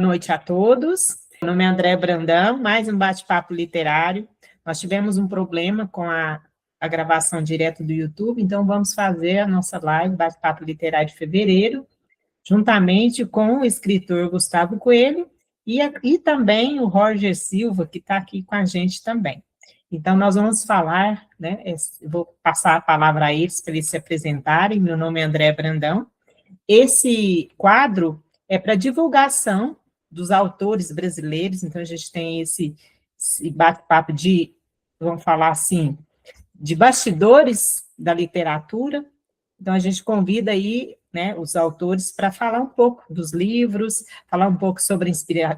Boa noite a todos. Meu nome é André Brandão, mais um bate-papo literário. Nós tivemos um problema com a gravação direto do YouTube, então vamos fazer a nossa live Bate-Papo Literário de fevereiro, juntamente com o escritor Gustavo Coelho e também o Roger Silva, que está aqui com a gente também. Então, nós vamos falar, né, vou passar a palavra a eles para eles se apresentarem. Meu nome é André Brandão. Esse quadro é para divulgação dos autores brasileiros, então a gente tem esse bate-papo de, vamos falar assim, de bastidores da literatura. Então a gente convida aí, né, os autores para falar um pouco dos livros, falar um pouco sobre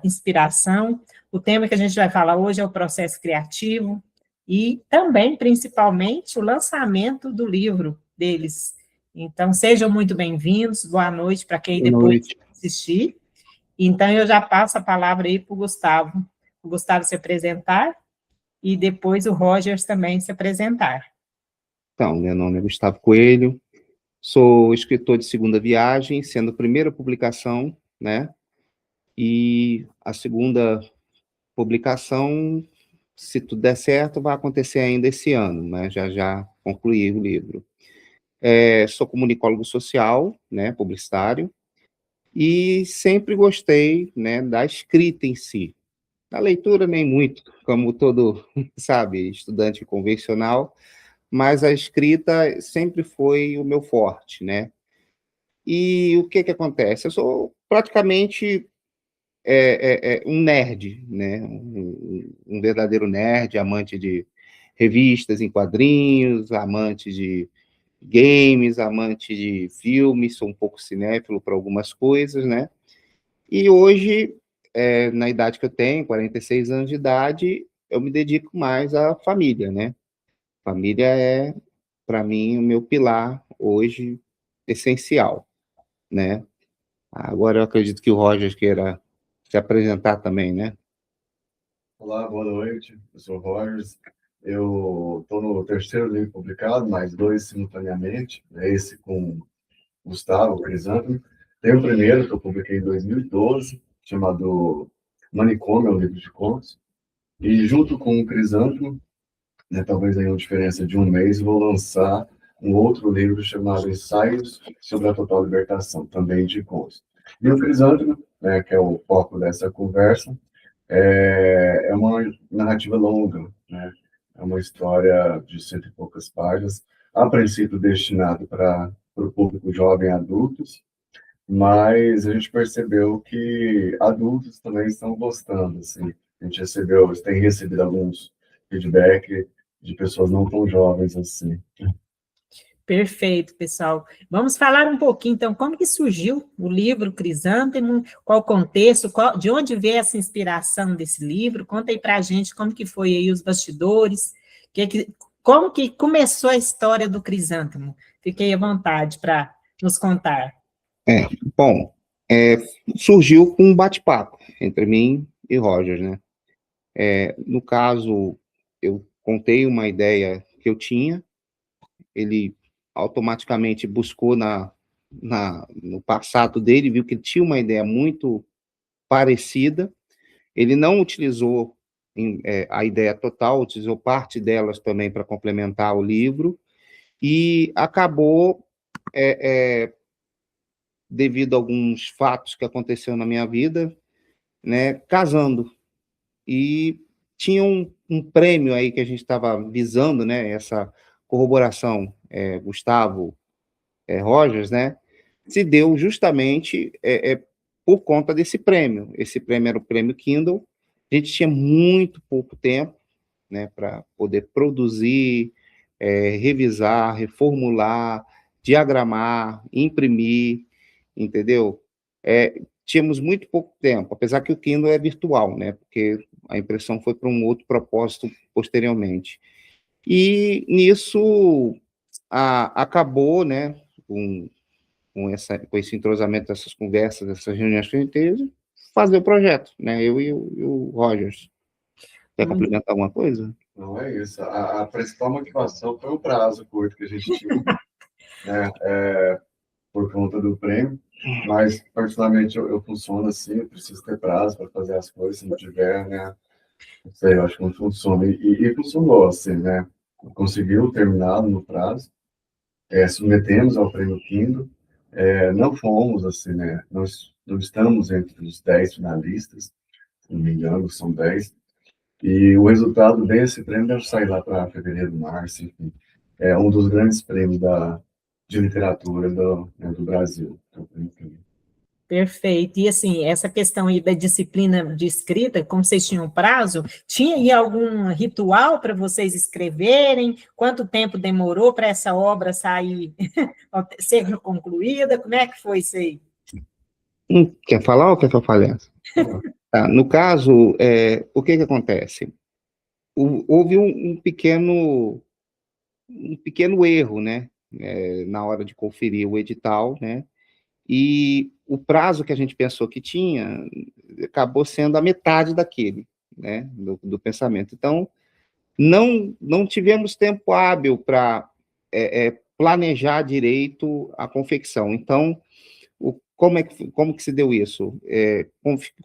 inspiração. O tema que a gente vai falar hoje é o processo criativo e também, principalmente, o lançamento do livro deles. Então, sejam muito bem-vindos, boa noite para quem depois assistir. Então, eu já passo a palavra aí para o Gustavo se apresentar e depois o Rogers também se apresentar. Então, meu nome é Gustavo Coelho, sou escritor de segunda viagem, sendo a primeira publicação, né? E a segunda publicação, se tudo der certo, vai acontecer ainda esse ano, né? Já concluí o livro. Sou comunicólogo social, né? Publicitário, e sempre gostei, né? Da escrita em si. Da leitura nem muito, como todo, sabe, estudante convencional, mas a escrita sempre foi o meu forte, né? E o que acontece? Eu sou praticamente um nerd, né? Um verdadeiro nerd, amante de revistas em quadrinhos, amante de games, amante de filmes, sou um pouco cinéfilo para algumas coisas, né? E hoje, na idade que eu tenho, 46 anos de idade, eu me dedico mais à família, né? Família é, para mim, o meu pilar hoje essencial, né? Agora eu acredito que o Roger queira se apresentar também, né? Olá, boa noite. Eu sou o Rogers. Eu estou no terceiro livro publicado, mais dois simultaneamente. Esse com Gustavo Crisântemo. Tem o primeiro que eu publiquei em 2012, chamado Manicômio, é um livro de contos. E junto com o Crisântemo, né, talvez aí uma diferença de um mês, vou lançar um outro livro chamado Ensaios sobre a Total Libertação, também de contos. E o Crisântemo, né, que é o foco dessa conversa, é uma narrativa longa, né? É uma história de 100 e poucas páginas, a princípio destinado para o público jovem e adultos, mas a gente percebeu que adultos também estão gostando, assim. A gente tem recebido alguns feedback de pessoas não tão jovens assim. Perfeito, pessoal. Vamos falar um pouquinho, então, como que surgiu o livro Crisântemo, qual o contexto, de onde veio essa inspiração desse livro? Conta aí para a gente como que foi aí os bastidores, como que começou a história do Crisântemo. Fiquei à vontade para nos contar. Bom, surgiu com um bate-papo entre mim e Roger, né? No caso, eu contei uma ideia que eu tinha, ele automaticamente buscou no passado dele, viu que ele tinha uma ideia muito parecida, ele não utilizou a ideia total, utilizou parte delas também para complementar o livro, e acabou, devido a alguns fatos que aconteceram na minha vida, né, casando. E tinha um prêmio aí que a gente estava visando, né, essa corroboração, Gustavo Rogers, né, se deu justamente por conta desse prêmio. Esse prêmio era o prêmio Kindle. A gente tinha muito pouco tempo, né, para poder produzir, revisar, reformular, diagramar, imprimir, entendeu? Tínhamos muito pouco tempo, apesar que o Kindle é virtual, né, porque a impressão foi para um outro propósito posteriormente. E nisso acabou, né, com esse entrosamento dessas conversas, dessas reuniões que a gente teve, fazer o projeto, né, eu e o Rogers. Quer complementar alguma coisa? Não é isso. A principal motivação foi o prazo curto que a gente tinha. Né? por conta do prêmio, mas, particularmente, eu funciono assim, eu preciso ter prazo para fazer as coisas, se não tiver, né? Não sei, eu acho que não funciona. E funcionou, assim, né? Conseguiu terminar no prazo, submetemos ao prêmio Kindle, não fomos, assim, né? Nós não estamos entre os 10 finalistas, se não me engano, são 10. E o resultado desse prêmio deve sair lá para fevereiro, março, enfim. É um dos grandes prêmios de literatura do Brasil. Então, enfim. Perfeito. E assim, essa questão aí da disciplina de escrita, como vocês tinham prazo, tinha aí algum ritual para vocês escreverem? Quanto tempo demorou para essa obra sair, ser concluída? Como é que foi isso aí? Quer falar ou quer que eu fale essa? Tá, no caso, o que acontece? Houve um pequeno erro, né, na hora de conferir o edital, né, e o prazo que a gente pensou que tinha acabou sendo a metade daquele, né, do pensamento. Então, não tivemos tempo hábil para planejar direito a confecção. Então, como que se deu isso?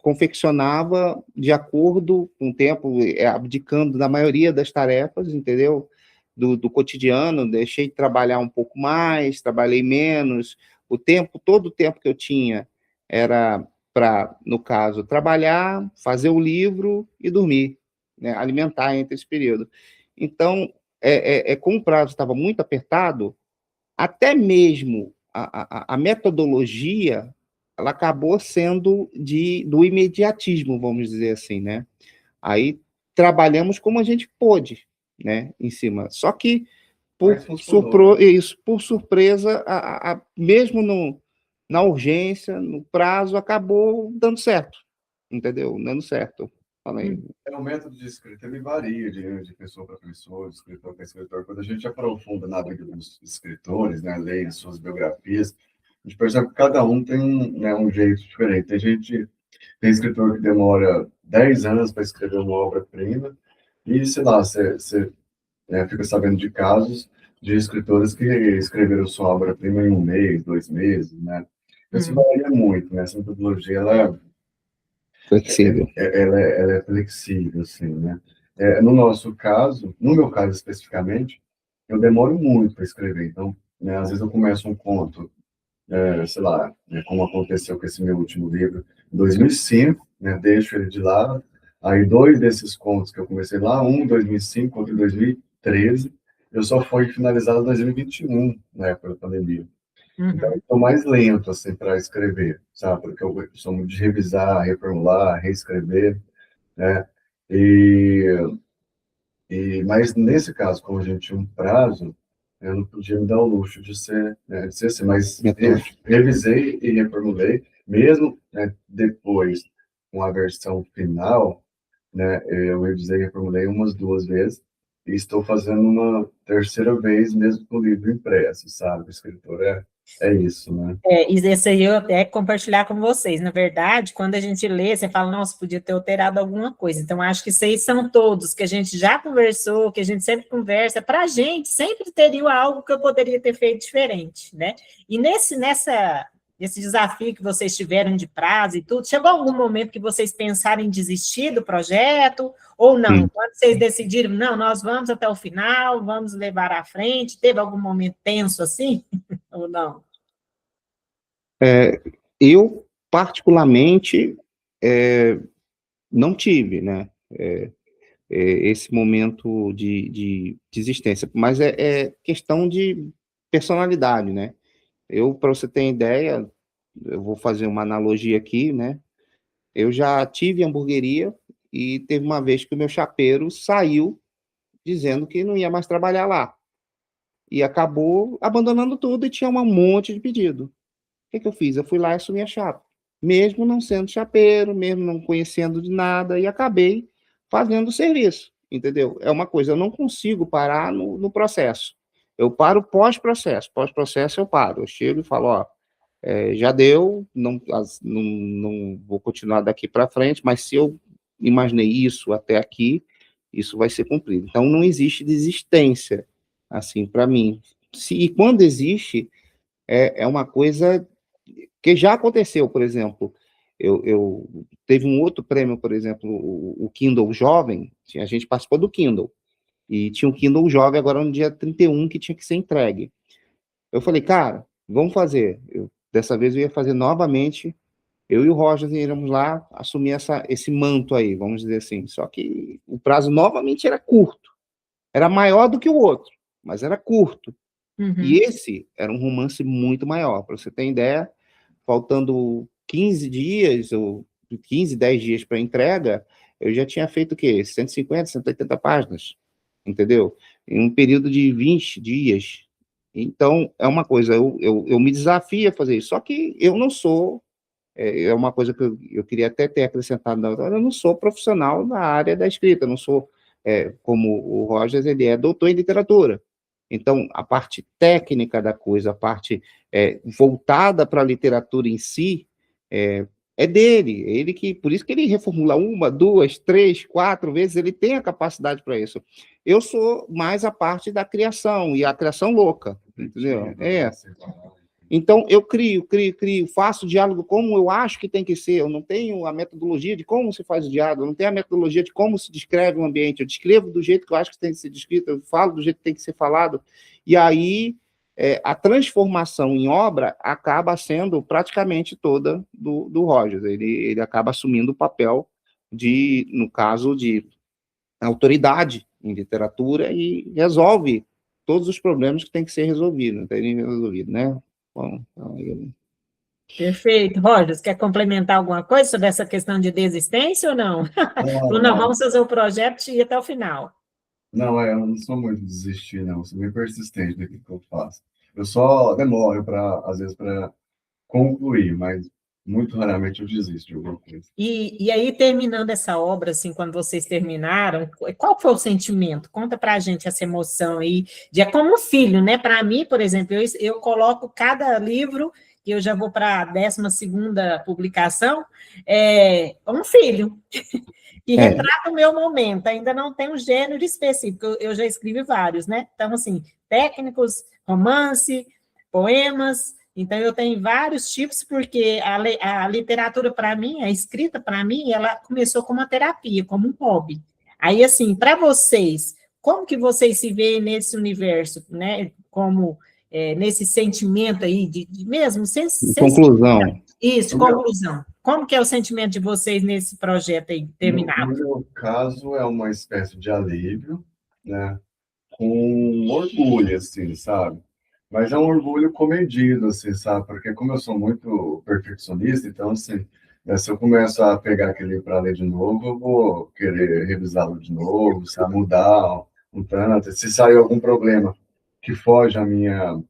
Confeccionava de acordo com o tempo, abdicando da maioria das tarefas, entendeu? Do cotidiano, deixei de trabalhar um pouco mais, trabalhei menos. Todo o tempo que eu tinha era para, no caso, trabalhar, fazer o livro e dormir, né? Alimentar entre esse período. Então, como o prazo estava muito apertado, até mesmo a metodologia, ela acabou sendo do imediatismo, vamos dizer assim, né? Aí trabalhamos como a gente pôde, né, em cima. Só que, por surpresa, mesmo na urgência, no prazo, acabou dando certo, entendeu? Dando certo. Falei. O método de escrita ele varia de pessoa para pessoa, de escritor para escritor. Quando a gente aprofunda na vida dos escritores, né, lê as suas biografias, a gente percebe que cada um tem um jeito diferente. Tem escritor que demora 10 anos para escrever uma obra-prima, e, sei lá, você fica sabendo de casos de escritores que escreveram sua obra-prima em 1 mês, 2 meses, né? Isso varia muito, né? Essa metodologia, flexível. ela é flexível, assim, né? No nosso caso, no meu caso especificamente, eu demoro muito para escrever. Então, né, às vezes eu começo um conto, sei lá, né, como aconteceu com esse meu último livro, em 2005, né, deixo ele de lado. Aí 2 desses contos que eu comecei lá, um em 2005, outro em 2013, eu só fui finalizado em 2021, na época da pandemia. Então, eu estou mais lento, assim, para escrever, sabe? Porque eu sou muito de revisar, reformular, reescrever, né? Mas, nesse caso, como a gente tinha um prazo, eu não podia me dar o luxo de ser assim, mas revisei e reformulei, mesmo, né, depois, com a versão final, né, eu revisei e reformulei umas 2 vezes, e estou fazendo uma terceira vez, mesmo com o livro impresso, sabe? O escritor é isso, né? Isso aí eu até compartilhar com vocês. Na verdade, quando a gente lê, você fala, nossa, podia ter alterado alguma coisa. Então, acho que isso aí são todos que a gente já conversou, que a gente sempre conversa. Para a gente, sempre teria algo que eu poderia ter feito diferente, né? E nesse desafio que vocês tiveram de prazo e tudo, chegou algum momento que vocês pensaram em desistir do projeto ou não? Quando vocês decidiram, não, nós vamos até o final, vamos levar à frente, teve algum momento tenso assim ou não? Eu, particularmente, não tive, né, esse momento de desistência, mas é questão de personalidade, né? Para você ter ideia, eu vou fazer uma analogia aqui, né? Eu já tive hamburgueria e teve uma vez que o meu chapeiro saiu dizendo que não ia mais trabalhar lá. E acabou abandonando tudo e tinha um monte de pedido. O que eu fiz? Eu fui lá e assumi a chapa. Mesmo não sendo chapeiro, mesmo não conhecendo de nada, e acabei fazendo o serviço, entendeu? É uma coisa, eu não consigo parar no processo. Eu paro pós-processo. Pós-processo eu paro. Eu chego e falo, ó, já deu, não vou continuar daqui para frente, mas se eu imaginei isso até aqui, isso vai ser cumprido. Então, não existe desistência, assim, para mim. E quando existe, é uma coisa que já aconteceu, por exemplo. Teve um outro prêmio, por exemplo, o Kindle Jovem, a gente participou do Kindle, e tinha um Kindle Jovem agora no dia 31 que tinha que ser entregue. Eu falei, cara, vamos fazer. Dessa vez eu ia fazer novamente, eu e o Roger íamos lá assumir esse manto aí, vamos dizer assim. Só que o prazo novamente era curto. Era maior do que o outro, mas era curto. E esse era um romance muito maior. Para você ter ideia, faltando 15 dias, ou 15, 10 dias para entrega, eu já tinha feito o quê? 150, 180 páginas, entendeu? Em um período de 20 dias. Então, é uma coisa, eu me desafio a fazer isso. Só que eu não sou, é uma coisa que eu queria até ter acrescentado na hora, eu não sou profissional na área da escrita, eu não sou, como o Rogers, ele é doutor em literatura. Então, a parte técnica da coisa, a parte voltada para a literatura em si, é dele. Ele que, por isso que ele reformula 1, 2, 3, 4 vezes, ele tem a capacidade para isso. Eu sou mais a parte da criação, e a criação louca, entendeu? Então, eu crio, faço o diálogo como eu acho que tem que ser. Eu não tenho a metodologia de como se faz o diálogo, eu não tenho a metodologia de como se descreve o ambiente. Eu descrevo do jeito que eu acho que tem que ser descrito, eu falo do jeito que tem que ser falado. E aí, a transformação em obra acaba sendo praticamente toda do Rogers. Ele acaba assumindo o papel de, no caso, de autoridade em literatura e resolve todos os problemas que tem que ser resolvidos, né? Bom, então, Perfeito. Rogers, quer complementar alguma coisa sobre essa questão de desistência ou não? Não, vamos fazer o projeto e ir até o final. Não, eu não sou muito de desistir, não. Eu sou bem persistente naquilo que eu faço. Eu só demoro, às vezes, para concluir, mas muito raramente eu desisto de alguma coisa. E aí, terminando essa obra, assim, quando vocês terminaram, qual foi o sentimento? Conta para a gente essa emoção aí, de como filho, né? Para mim, por exemplo, eu coloco cada livro, que eu já vou para a 12ª publicação, um filho, que retrata o meu momento, ainda não tem um gênero específico, eu já escrevi vários, né? Então, assim, técnicos, romance, poemas. Então, eu tenho vários tipos, porque a literatura, para mim, a escrita, para mim, ela começou como uma terapia, como um hobby. Aí, assim, para vocês, como que vocês se veem nesse universo, né? Como nesse sentimento aí, de mesmo, conclusão. Isso, conclusão. Como que é o sentimento de vocês nesse projeto aí, terminado? No meu caso, é uma espécie de alívio, né? Com orgulho, assim, sabe? Mas é um orgulho comedido, assim, sabe? Porque como eu sou muito perfeccionista, então, assim, se eu começo a pegar aquele livro para ler de novo, eu vou querer revisá-lo de novo, sabe? Mudar um tanto. Se sair algum problema que foge à minha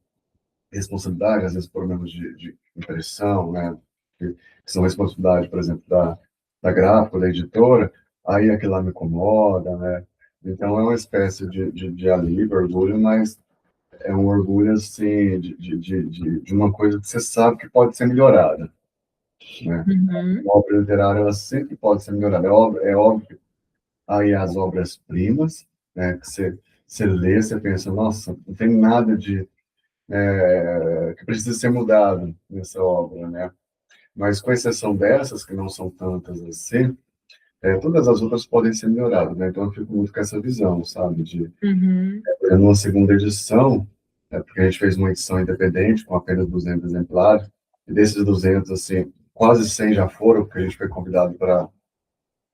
responsabilidade, às vezes problemas de impressão, né? Que são responsabilidade, por exemplo, da gráfica, da editora, aí aquilo lá me incomoda, né? Então é uma espécie de alívio, orgulho, mas é um orgulho, assim, de uma coisa que você sabe que pode ser melhorada, né? Uma obra literária, ela sempre pode ser melhorada. É óbvio, aí as obras-primas, né? Que você lê, você pensa, nossa, não tem nada que precisa ser mudado nessa obra, né? Mas com exceção dessas, que não são tantas assim, todas as outras podem ser melhoradas, né? Então eu fico muito com essa visão, sabe? Numa segunda edição, porque a gente fez uma edição independente com apenas 200 exemplares, e desses 200, assim, quase 100 já foram, porque a gente foi convidado para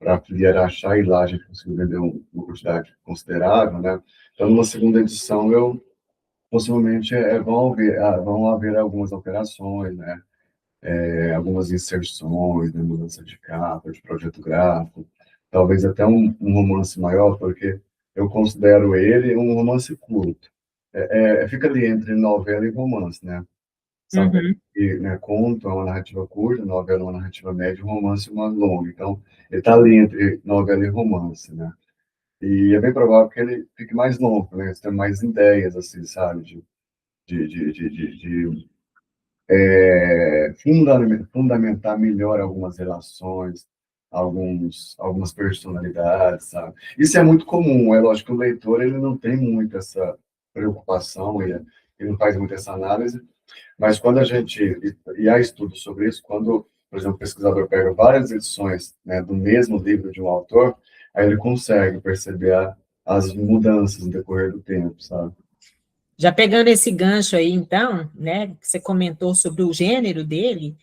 a Filial Araxá, e lá a gente conseguiu vender uma quantidade considerável, né? Então, numa segunda edição, possivelmente vão haver algumas alterações, né? Algumas inserções, né? Mudança de capa, de projeto gráfico, talvez até um romance maior, porque eu considero ele um romance curto. Fica ali entre novela e romance, né? Sabe? E, né, conto é uma narrativa curta, novela é uma narrativa média, romance é uma longa. Então, ele está ali entre novela e romance, né? E é bem provável que ele fique mais longo, né? Você tem mais ideias, assim, sabe? De fundamentar melhor algumas relações, algumas personalidades, sabe? Isso é muito comum, é lógico que o leitor ele não tem muito essa preocupação, ele não faz muito essa análise, Mas quando a gente, e há estudos sobre isso, quando, por exemplo, o pesquisador pega várias edições, né, do mesmo livro de um autor, aí ele consegue perceber as mudanças no decorrer do tempo, sabe? Já pegando esse gancho aí, então, né, que você comentou sobre o gênero dele,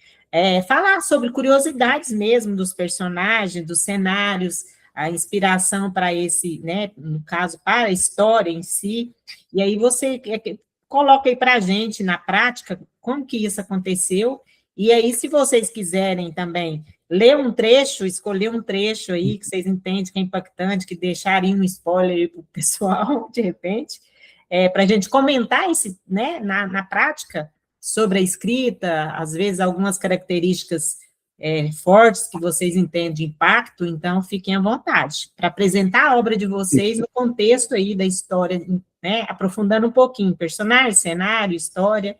falar sobre curiosidades mesmo dos personagens, dos cenários, a inspiração para esse, né, no caso, para a história em si, e aí você coloca aí para a gente, na prática, como que isso aconteceu, e aí, se vocês quiserem também ler um trecho, escolher um trecho aí que vocês entendem que é impactante, que deixarem um spoiler aí para o pessoal, de repente, para a gente comentar esse, né, na prática sobre a escrita, às vezes algumas características fortes que vocês entendem de impacto, então fiquem à vontade para apresentar a obra de vocês no contexto aí da história, né, aprofundando um pouquinho, personagem, cenário, história.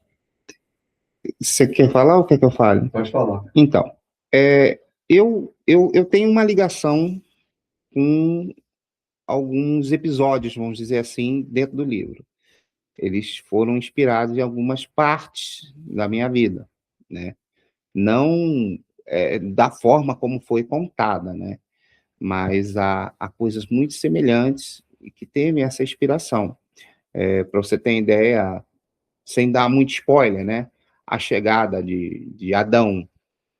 Você quer falar ou quer que eu fale? Pode falar. Então, eu tenho uma ligação com alguns episódios, vamos dizer assim, dentro do livro. Eles foram inspirados em algumas partes da minha vida, né? Não da forma como foi contada, né? Mas há coisas muito semelhantes e que têm essa inspiração. Para você ter ideia, sem dar muito spoiler, né? A chegada de Adão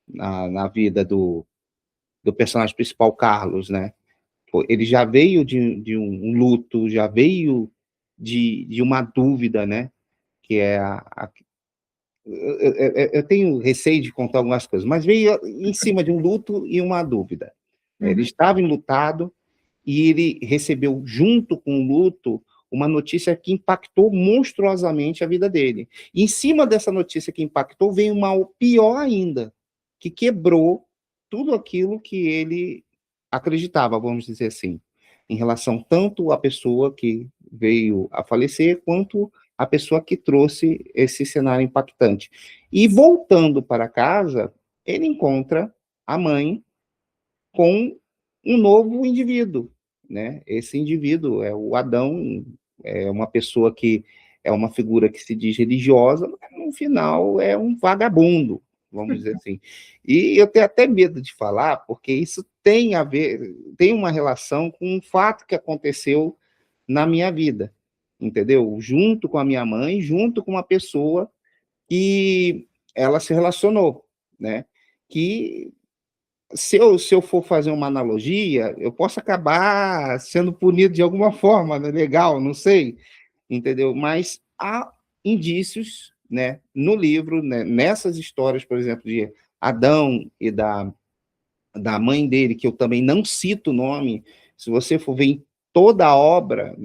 na vida do personagem principal, Carlos, né? Ele já veio de um luto, já veio de uma dúvida, né? Que é eu tenho receio de contar algumas coisas, mas veio em cima de um luto e uma dúvida. Ele estava enlutado e ele recebeu, junto com o luto, uma notícia que impactou monstruosamente a vida dele. E em cima dessa notícia que impactou, veio uma pior ainda, que quebrou tudo aquilo que ele acreditava, vamos dizer assim, em relação tanto à pessoa que veio a falecer, quanto a pessoa que trouxe esse cenário impactante. E voltando para casa, ele encontra a mãe com um novo indivíduo, né? Esse indivíduo é o Adão, é uma pessoa que é uma figura que se diz religiosa, mas no final é um vagabundo, vamos dizer assim. E eu tenho até medo de falar, porque isso tem a ver, tem uma relação com um fato que aconteceu na minha vida, entendeu? Junto com a minha mãe, junto com uma pessoa que ela se relacionou, né? Que se eu for fazer uma analogia, eu posso acabar sendo punido de alguma forma, né? Legal, não sei, entendeu? Mas há indícios, né, no livro, né, nessas histórias, por exemplo, de Adão e da mãe dele, que eu também não cito o nome, se você for ver em toda a obra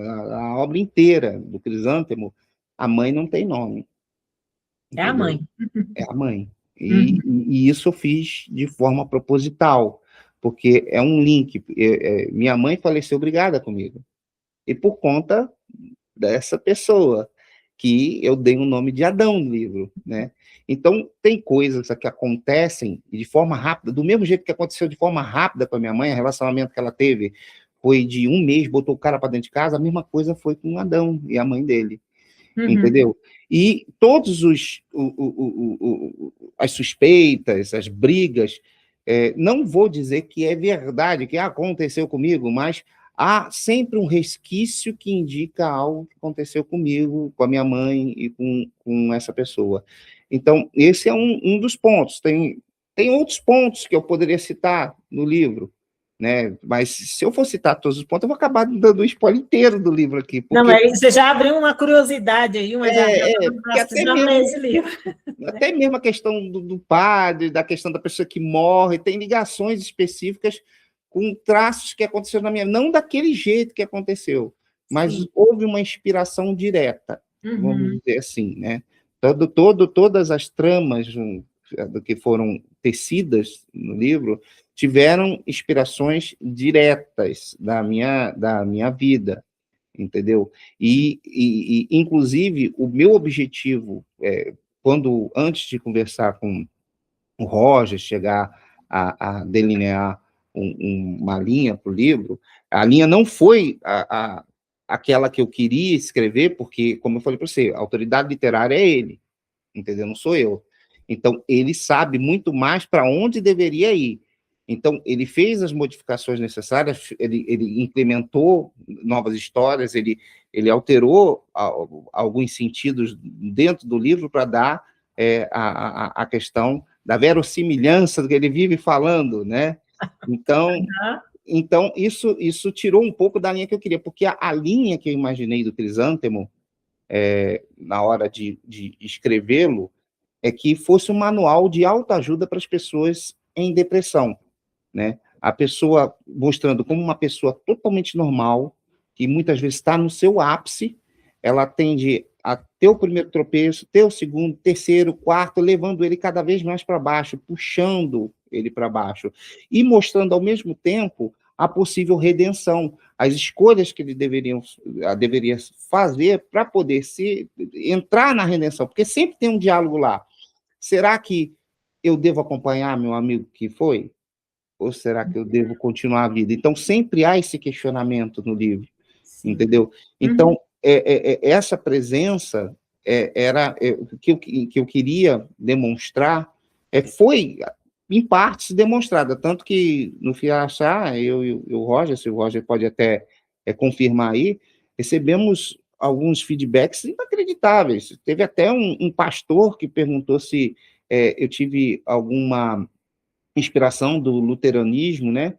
inteira do Crisântemo, a mãe não tem nome. É a mãe. É a mãe. E isso eu fiz de forma proposital, porque é um link. Minha mãe faleceu brigada comigo. E por conta dessa pessoa, que eu dei o nome de Adão no livro, né? Então, tem coisas que acontecem de forma rápida, do mesmo jeito que aconteceu de forma rápida com a minha mãe, o relacionamento que ela teve foi de um mês, botou o cara para dentro de casa, a mesma coisa foi com Adão e a mãe dele. Entendeu? E todos as suspeitas, as brigas, não vou dizer que é verdade, que aconteceu comigo, mas há sempre um resquício que indica algo que aconteceu comigo, com a minha mãe e com essa pessoa. Então, esse é um dos pontos. Tem outros pontos que eu poderia citar no livro, né? Mas se eu for citar todos os pontos, eu vou acabar dando o spoiler inteiro do livro aqui. Não, mas você já abriu uma curiosidade aí, uma janela, nós precisamos ler esse livro. Até mesmo a questão do padre, da questão da pessoa que morre, tem ligações específicas com traços que aconteceram na minha vida, não daquele jeito que aconteceu, mas sim, houve uma inspiração direta, vamos dizer assim, né? Todas as tramas do que foram tecidas no livro tiveram inspirações diretas da minha vida, entendeu? E inclusive, o meu objetivo, antes de conversar com o Roger, chegar a delinear uma linha para o livro, a linha não foi aquela que eu queria escrever, porque, como eu falei para você, a autoridade literária é ele, entendeu? Não sou eu. Então, ele sabe muito mais para onde deveria ir. Então, ele fez as modificações necessárias, ele implementou novas histórias, ele alterou alguns sentidos dentro do livro para dar a questão da verossimilhança do que ele vive falando, né? Então isso tirou um pouco da linha que eu queria, porque a linha que eu imaginei do Crisântemo, na hora de escrevê-lo, é que fosse um manual de autoajuda para as pessoas em depressão, né? A pessoa mostrando como uma pessoa totalmente normal, que muitas vezes está no seu ápice, ela tende a ter o primeiro tropeço, ter o segundo, terceiro, quarto, levando ele cada vez mais para baixo, puxando ele para baixo, e mostrando ao mesmo tempo a possível redenção, as escolhas que ele deveria fazer para poder entrar na redenção, porque sempre tem um diálogo lá. Será que eu devo acompanhar meu amigo que foi? Ou será que eu devo continuar a vida? Então, sempre há esse questionamento no livro, sim, entendeu? Então, essa presença era que eu queria demonstrar, foi, em partes, demonstrada, tanto que, no Fiachá, eu e o Roger, se o Roger pode até confirmar aí, recebemos alguns feedbacks inacreditáveis. Teve até um pastor que perguntou se eu tive alguma inspiração do luteranismo, né?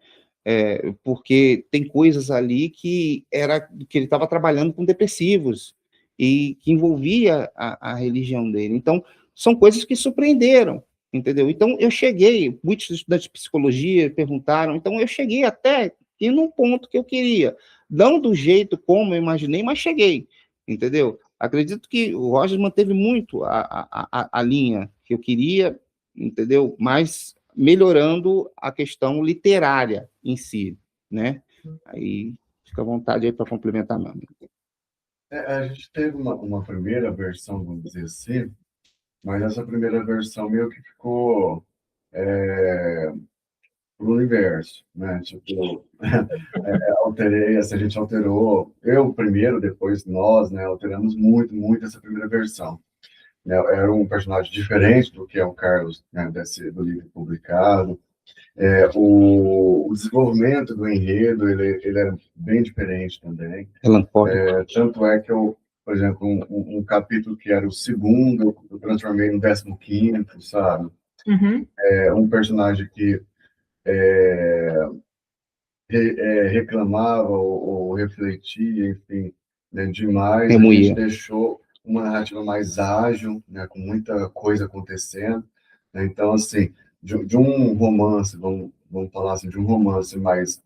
Porque tem coisas ali que ele estava trabalhando com depressivos e que envolvia a religião dele. Então, são coisas que surpreenderam, entendeu? Então, eu cheguei, muitos estudantes de psicologia perguntaram, então eu cheguei até e num ponto que eu queria, não do jeito como eu imaginei, mas cheguei, entendeu? Acredito que o Roger manteve muito a linha que eu queria, entendeu? Mas melhorando a questão literária em si, né? Aí fica à vontade aí para complementar, meu amigo. A gente teve uma primeira versão, vamos dizer assim, mas essa primeira versão meio que ficou pro universo, né? Tipo, alterei, a gente alterou, eu primeiro, depois nós, né? Alteramos muito, muito essa primeira versão. Era um personagem diferente do que é o Carlos, né? Do livro publicado. O desenvolvimento do enredo, ele era bem diferente também. Tanto é que eu, por exemplo, um capítulo que era o segundo, eu transformei no 15º, sabe? Uhum. Um personagem que reclamava ou refletia, enfim, né, demais. A gente deixou uma narrativa mais ágil, né, com muita coisa acontecendo. Né? Então, assim, de um romance, vamos falar assim, de um romance mais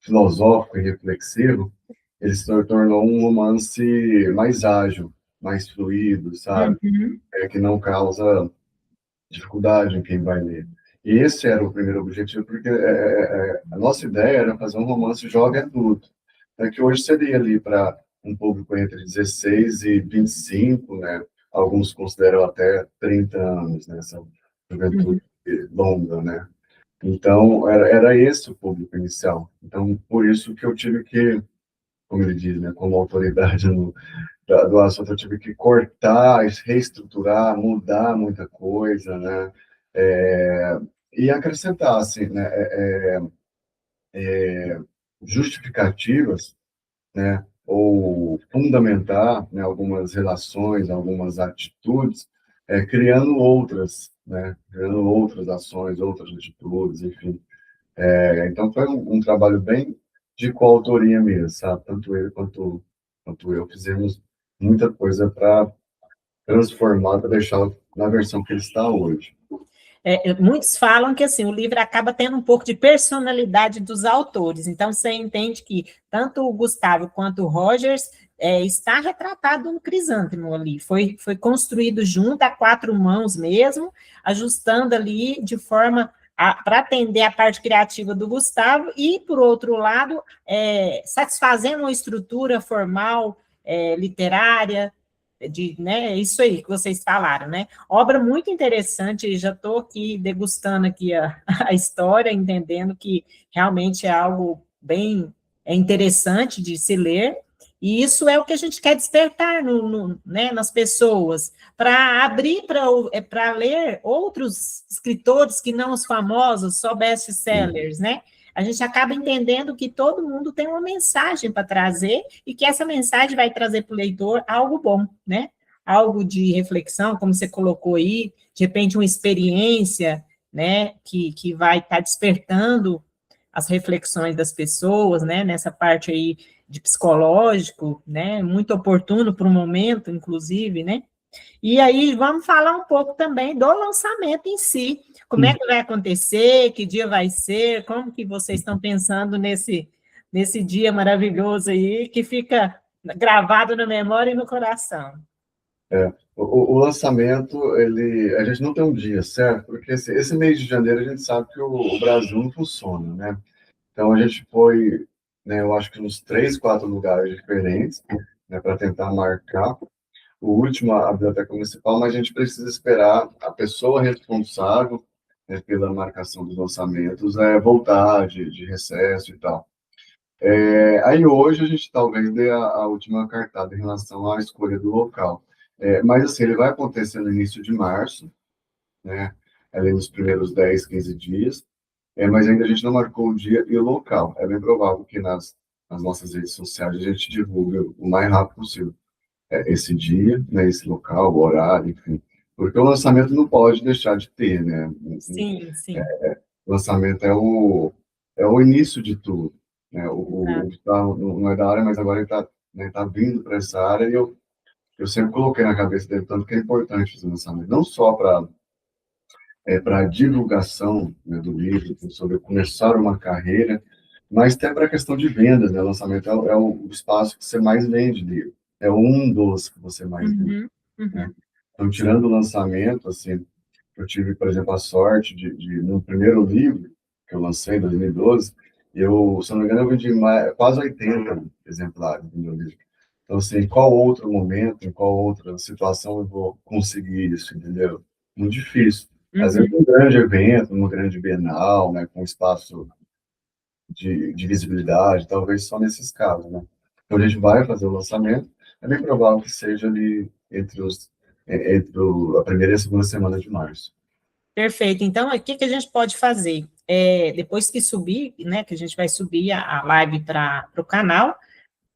filosófico e reflexivo, ele se tornou um romance mais ágil, mais fluido, sabe? Uhum. Que não causa dificuldade em quem vai ler. E esse era o primeiro objetivo, porque a nossa ideia era fazer um romance jovem adulto, que hoje seria ali para um público entre 16 e 25, né? Alguns consideram até 30 anos, né? Essa juventude longa, né? Então, era esse o público inicial. Então, por isso que eu tive que, como ele diz, né, como autoridade do assunto, eu tive que cortar, reestruturar, mudar muita coisa, né? E acrescentar, assim, né? Justificativas, né? Ou fundamentar, né, algumas relações, algumas atitudes, criando outras, né? Criando outras ações, outras atitudes, enfim. Então, foi um trabalho bem de coautoria mesmo, sabe? Tanto ele quanto eu fizemos muita coisa para transformar, para deixá-lo na versão que ele está hoje. Muitos falam que assim, o livro acaba tendo um pouco de personalidade dos autores, então você entende que tanto o Gustavo quanto o Rogers está retratado no Crisântemo ali, foi construído junto a 4 mãos mesmo, ajustando ali de forma para atender a parte criativa do Gustavo e, por outro lado, satisfazendo uma estrutura formal, literária, né, isso aí que vocês falaram, né? Obra muito interessante, já estou aqui degustando aqui a história, entendendo que realmente é algo bem interessante de se ler, E isso é o que a gente quer despertar né, nas pessoas, para abrir para ler outros escritores que não os famosos, só best-sellers, né? A gente acaba entendendo que todo mundo tem uma mensagem para trazer e que essa mensagem vai trazer para o leitor algo bom, né? Algo de reflexão, como você colocou aí, de repente uma experiência, né, que vai estar despertando as reflexões das pessoas, né, nessa parte aí de psicológico, né, muito oportuno para o momento, inclusive, né? E aí vamos falar um pouco também do lançamento em si. Como é que vai acontecer? Que dia vai ser? Como que vocês estão pensando nesse dia maravilhoso aí que fica gravado na memória e no coração? O lançamento, a gente não tem um dia, certo? Porque esse mês de janeiro a gente sabe que o Brasil não funciona, né? Então a gente foi, né, eu acho que nos 3, 4 lugares diferentes, né, para tentar marcar. O último, a Biblioteca Municipal, mas a gente precisa esperar a pessoa responsável, né, pela marcação dos lançamentos voltar de recesso e tal. Aí hoje a gente talvez dê a última cartada em relação à escolha do local. Mas assim, ele vai acontecer no início de março, né, ali nos primeiros 10, 15 dias, mas ainda a gente não marcou o dia e o local. É bem provável que nas nossas redes sociais a gente divulgue o mais rápido possível esse dia, né, esse local, o horário, enfim. Porque o lançamento não pode deixar de ter, né? Sim, sim. O lançamento é o início de tudo, né? Tá. O Gustavo não é da área, mas agora ele está, né, tá vindo para essa área e eu sempre coloquei na cabeça dele tanto que é importante esse lançamento, não só para a divulgação, né, do livro, sobre começar uma carreira, mas até para a questão de vendas, né? O lançamento é o espaço que você mais vende livro, é um dos que você mais vende, Uhum, né? uhum. Então, tirando o lançamento, assim, eu tive, por exemplo, a sorte no primeiro livro que eu lancei em 2012, se eu não me engano, eu vendi quase 80 exemplares do meu livro. Então, assim, em qual outro momento, em qual outra situação eu vou conseguir isso, entendeu? Muito difícil. Às vezes, Uhum. um grande evento, uma grande Bienal, né, com espaço de visibilidade, talvez só nesses casos, né? Então, a gente vai fazer o lançamento, é bem provável que seja ali entre a primeira e a segunda semana de março. Perfeito. Então, o que a gente pode fazer? Depois que subir, né, que a gente vai subir a live para o canal,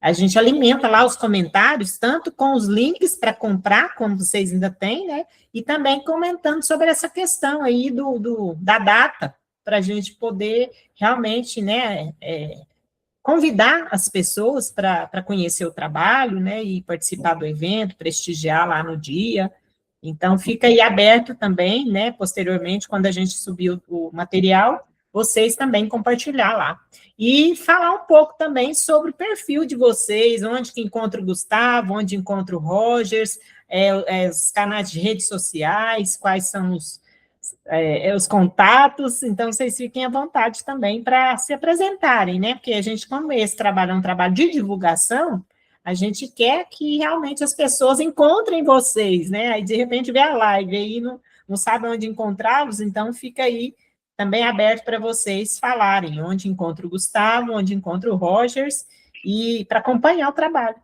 a gente alimenta lá os comentários, tanto com os links para comprar, como vocês ainda têm, né? E também comentando sobre essa questão aí da data, para a gente poder realmente, né, convidar as pessoas para conhecer o trabalho, né, e participar do evento, prestigiar lá no dia. Então, fica aí aberto também, né, posteriormente, quando a gente subir o material, vocês também compartilhar lá. E falar um pouco também sobre o perfil de vocês, onde que encontra o Gustavo, onde encontra o Rogers, os canais de redes sociais, quais são os contatos, então vocês fiquem à vontade também para se apresentarem, né? Porque a gente, como esse trabalho é um trabalho de divulgação, a gente quer que realmente as pessoas encontrem vocês, né? Aí, de repente, vê a live aí não sabe onde encontrá-los, então fica aí também aberto para vocês falarem onde encontra o Gustavo, onde encontra o Rogers, e para acompanhar o trabalho.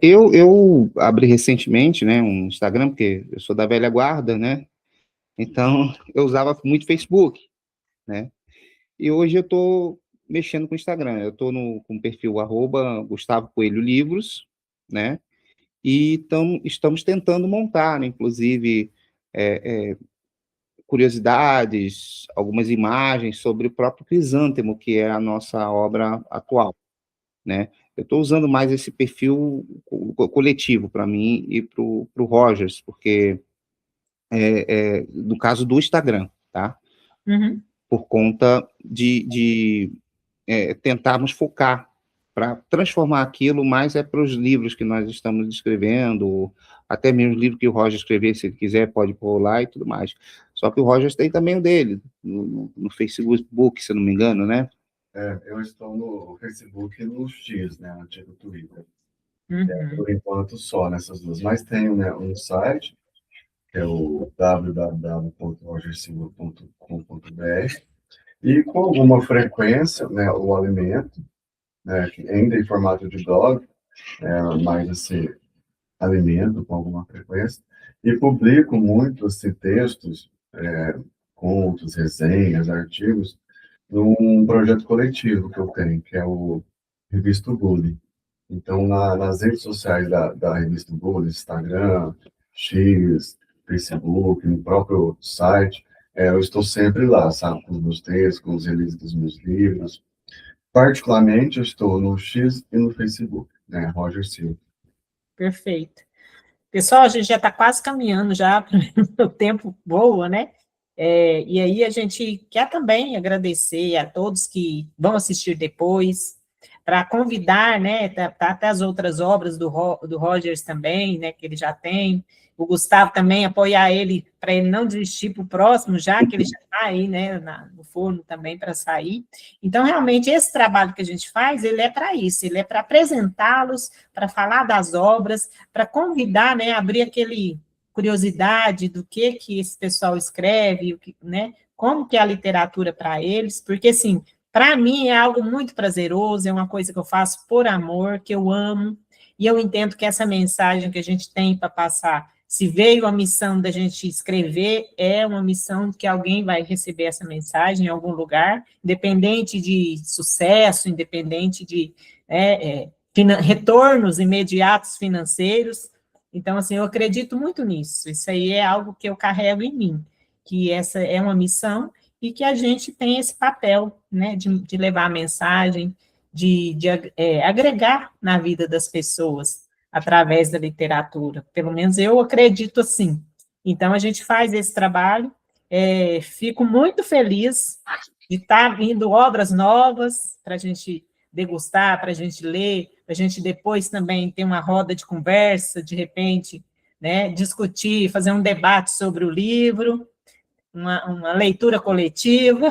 Eu abri recentemente, né, um Instagram, porque eu sou da velha guarda, né? Então, eu usava muito Facebook, né? E hoje eu estou mexendo com o Instagram. Eu estou com o perfil @Gustavo Coelho Livros, né? E estamos tentando montar, né, inclusive, curiosidades, algumas imagens sobre o próprio Crisântemo, que é a nossa obra atual, né? Eu estou usando mais esse perfil coletivo para mim e para o Rogers, porque no caso do Instagram, tá? Uhum. Por conta de tentarmos focar para transformar aquilo mais para os livros que nós estamos escrevendo, até mesmo o livro que o Roger escrever, se ele quiser, pode pôr lá e tudo mais. Só que o Roger tem também o dele, no Facebook, se eu não me engano, né? Eu estou no Facebook e no X, né, antigo Twitter. Uhum. Por enquanto, só nessas duas. Mas tenho, né, um site, que é o www.rogersilva.com.br, e com alguma frequência, né, o alimento, né, que ainda em formato de blog, mas assim, alimento com alguma frequência, e publico muito assim, textos, contos, resenhas, artigos, num projeto coletivo que eu tenho, que é o Revista Bullying. Então, nas redes sociais da Revista Bullying, Instagram, X, Facebook, no próprio site, eu estou sempre lá, sabe, com os meus textos, com os releases dos meus livros. Particularmente, eu estou no X e no Facebook, né, Roger Silva. Perfeito. Pessoal, a gente já está quase caminhando já para o tempo voa, né? E aí a gente quer também agradecer a todos que vão assistir depois, para convidar, né, até as outras obras do Rogers também, né, que ele já tem, o Gustavo também, apoiar ele, para ele não desistir para o próximo, já que ele já está aí, né, no forno também para sair. Então, realmente, esse trabalho que a gente faz, ele é para isso, ele é para apresentá-los, para falar das obras, para convidar, né, abrir aquele curiosidade do que esse pessoal escreve, né, como que é a literatura para eles, porque, assim, para mim é algo muito prazeroso, é uma coisa que eu faço por amor, que eu amo, e eu entendo que essa mensagem que a gente tem para passar, se veio a missão da gente escrever, é uma missão que alguém vai receber essa mensagem em algum lugar, independente de sucesso, independente de retornos imediatos financeiros. Então, assim, eu acredito muito nisso. Isso aí é algo que eu carrego em mim, que essa é uma missão e que a gente tem esse papel, né, de levar a mensagem, de agregar na vida das pessoas através da literatura. Pelo menos eu acredito assim. Então, a gente faz esse trabalho. Fico muito feliz de estar vindo obras novas para a gente degustar, para a gente ler, para a gente depois também ter uma roda de conversa, de repente, né, discutir, fazer um debate sobre o livro, uma leitura coletiva.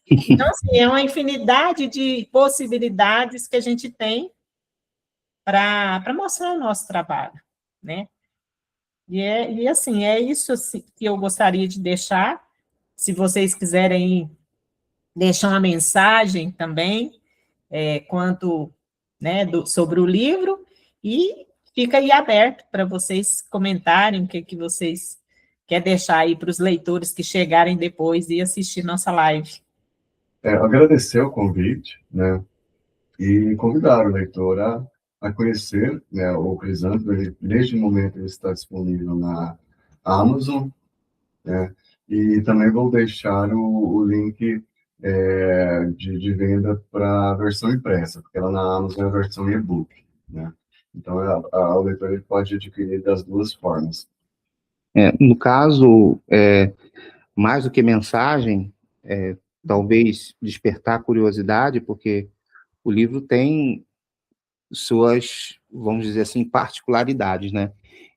Então, assim, é uma infinidade de possibilidades que a gente tem para mostrar o nosso trabalho, né? E assim, é isso assim, que eu gostaria de deixar. Se vocês quiserem deixar uma mensagem também, quanto, né, sobre o livro, e fica aí aberto para vocês comentarem o que vocês querem deixar aí para os leitores que chegarem depois e assistir nossa live. Agradecer o convite, né, e convidar o leitor a conhecer, né, o Crisântemo. Neste momento ele está disponível na Amazon, né, e também vou deixar o link de venda para a versão impressa, porque ela na Amazon é a versão e-book, né? Então, o leitor ele pode adquirir das duas formas. No caso, mais do que mensagem, talvez despertar curiosidade, porque o livro tem suas, vamos dizer assim, particularidades, né?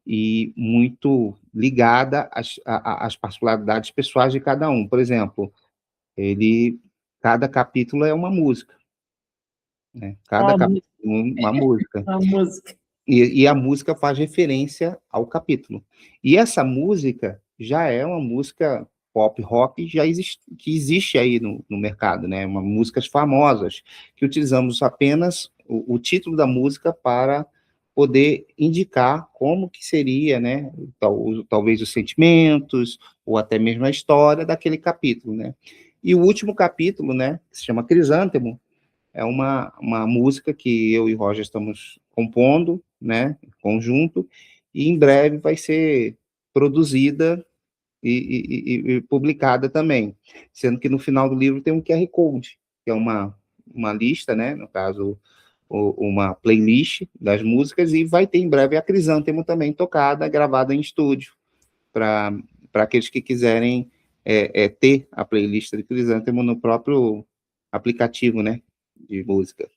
E muito ligada às particularidades pessoais de cada um. Por exemplo, cada capítulo é uma música, né? Cada capítulo é uma música. Uma música. E a música faz referência ao capítulo. E essa música já é uma música pop rock que existe aí no mercado, né? Músicas famosas, que utilizamos apenas o título da música para poder indicar como que seria, né? Talvez os sentimentos, ou até mesmo a história daquele capítulo, né? E o último capítulo, né, que se chama Crisântemo, é uma música que eu e o Roger estamos compondo, né, em conjunto, e em breve vai ser produzida e publicada também, sendo que no final do livro tem um QR Code, que é uma lista, né, no caso, uma playlist das músicas, e vai ter em breve a Crisântemo também tocada, gravada em estúdio, para aqueles que quiserem ter a playlist de Crisântemo no próprio aplicativo, né, de música.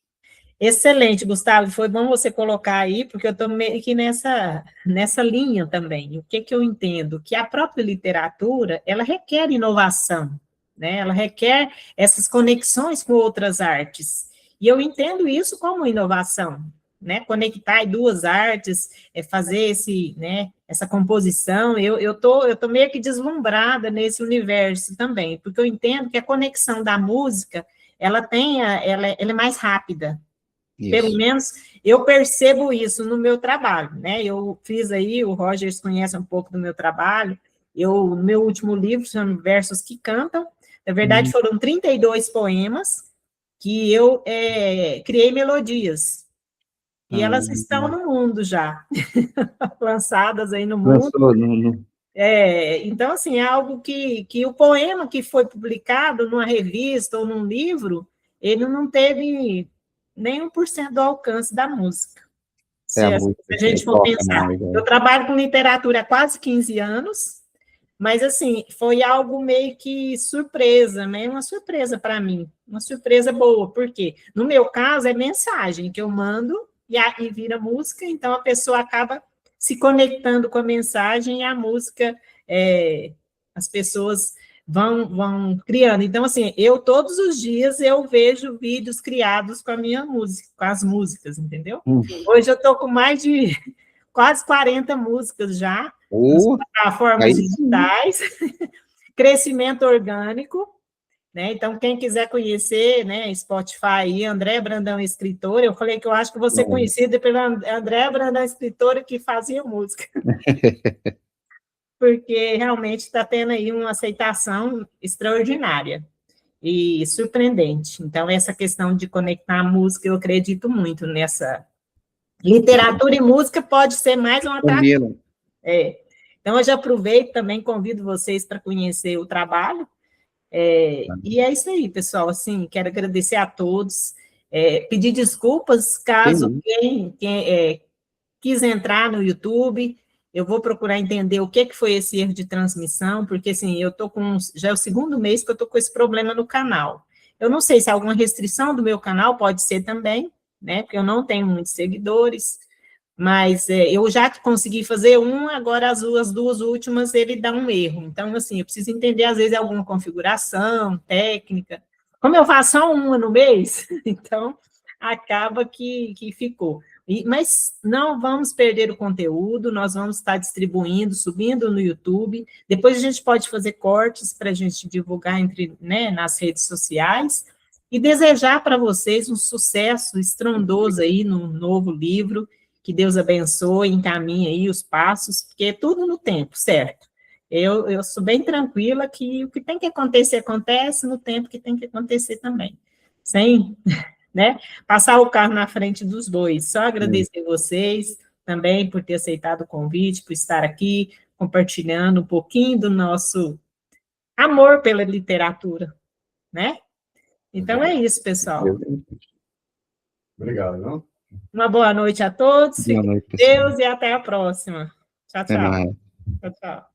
Excelente, Gustavo, foi bom você colocar aí, porque eu estou meio que nessa linha também. O que eu entendo? Que a própria literatura, ela requer inovação, né? Ela requer essas conexões com outras artes. E eu entendo isso como inovação, né? Conectar duas artes, fazer essa composição. Eu tô meio que deslumbrada nesse universo também, porque eu entendo que a conexão da música, ela é mais rápida, Pelo menos eu percebo isso no meu trabalho, né? Eu fiz aí, o Rogers conhece um pouco do meu trabalho, no meu último livro, chama Versos que Cantam, na verdade foram 32 poemas que eu criei melodias, e elas estão no mundo já, lançadas aí no mundo. Então, assim, é algo que o poema que foi publicado numa revista ou num livro, ele não teve nem 1% do alcance da música. Se a gente for pensar. Eu trabalho com literatura há quase 15 anos, mas, assim, foi algo meio que surpresa, né? Uma surpresa para mim, uma surpresa boa, porque, no meu caso, é mensagem que eu mando e vira música, então a pessoa acaba se conectando com a mensagem e a música, as pessoas vão criando. Então, assim, todos os dias eu vejo vídeos criados com a minha música, com as músicas, entendeu? Hoje eu estou com mais de quase 40 músicas já, nas plataformas digitais, crescimento orgânico, né? Então, quem quiser conhecer, né, Spotify, André Brandão Escritora, eu falei que eu acho que você é conhecida pela André Brandão Escritora que fazia música. Porque realmente está tendo aí uma aceitação extraordinária e surpreendente. Então, essa questão de conectar a música, eu acredito muito nessa. Literatura e música pode ser mais um atrativo. Então, eu já aproveito também, convido vocês para conhecer o trabalho. E é isso aí, pessoal. Assim, quero agradecer a todos. Pedir desculpas caso quem quis entrar no YouTube. Eu vou procurar entender o que foi esse erro de transmissão, porque, assim, eu estou já é o segundo mês que eu estou com esse problema no canal. Eu não sei se alguma restrição do meu canal, pode ser também, né, porque eu não tenho muitos seguidores, mas eu já consegui fazer agora as duas últimas ele dá um erro. Então, assim, eu preciso entender, às vezes, alguma configuração, técnica. Como eu faço só uma no mês, então, acaba que ficou. Mas não vamos perder o conteúdo, nós vamos estar distribuindo, subindo no YouTube, depois a gente pode fazer cortes para a gente divulgar nas redes sociais, e desejar para vocês um sucesso estrondoso aí no novo livro, que Deus abençoe, encaminhe aí os passos, porque é tudo no tempo, certo? Eu sou bem tranquila que o que tem que acontecer, acontece no tempo que tem que acontecer também, sem... né? Passar o carro na frente dos bois. Só agradecer vocês também por ter aceitado o convite, por estar aqui compartilhando um pouquinho do nosso amor pela literatura, né? Então é isso, pessoal. Obrigado, não? Uma boa noite a todos, fiquem com Deus e até a próxima. Tchau, tchau. Tchau, tchau.